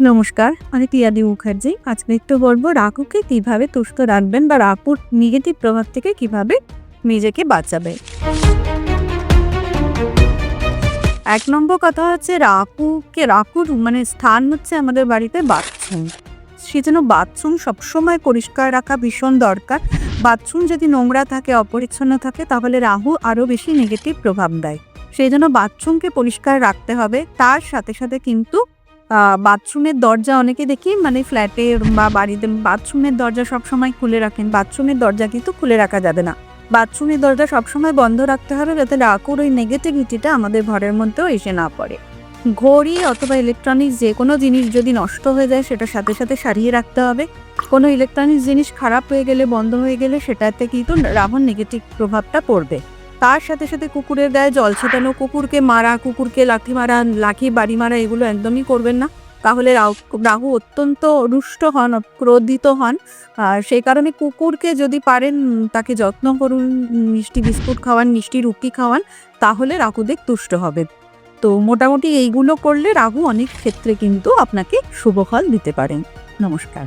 নমস্কার, আমি টিয়াদি মুখার্জি। আজকে একটু বলবো রাহুকে কিভাবে তুষ্ট রাখবেন বা রাহুর নেগেটিভ প্রভাব থেকে কিভাবে নিজেকে বাঁচাবে। ১ নম্বর কথা হচ্ছে রাহুর স্থান হচ্ছে আমাদের বাড়িতে বাথরুম। সেজন্য বাথরুম সবসময় পরিষ্কার রাখা ভীষণ দরকার। বাথরুম যদি নোংরা থাকে, অপরিচ্ছন্ন থাকে, তাহলে রাহু আরও বেশি নেগেটিভ প্রভাব দেয়। সেই জন্য বাথরুমকে পরিষ্কার রাখতে হবে। তার সাথে সাথে কিন্তু বাথরুমের দরজা অনেকে দেখি ফ্ল্যাটে বা বাড়িতে বাথরুমের দরজা সবসময় খুলে রাখেন। বাথরুমের দরজা কিন্তু খুলে রাখা যাবে না। বাথরুমের দরজা সবসময় বন্ধ রাখতে হবে, যাতে রাহুর ওই নেগেটিভিটিটা আমাদের ঘরের মধ্যেও এসে না পড়ে। ঘড়ি অথবা ইলেকট্রনিক্স যে কোনো জিনিস যদি নষ্ট হয়ে যায়, সেটা সাথে সাথে সারিয়ে রাখতে হবে। কোনো ইলেকট্রনিক্স জিনিস খারাপ হয়ে গেলে, বন্ধ হয়ে গেলে, সেটাতে কিন্তু রাহুর নেগেটিভ প্রভাবটা পড়বে। তার সাথে সাথে কুকুরের গায়ে জল ছিটানো, কুকুরকে মারা, কুকুরকে লাথি মারা, লাঠি বাড়ি মারা, এগুলো একদমই করবেন না। তাহলে রাহু অত্যন্ত রুষ্ট হন, ক্রোধিত হন। আর সেই কারণে কুকুরকে যদি পারেন তাকে যত্ন করুন, মিষ্টি বিস্কুট খাওয়ান, মিষ্টি রুটি খাওয়ান, তাহলে রাহুদেব তুষ্ট হবে। তো মোটামুটি এইগুলো করলে রাহু অনেক ক্ষেত্রে কিন্তু আপনাকে শুভ ফল দিতে পারেন। নমস্কার।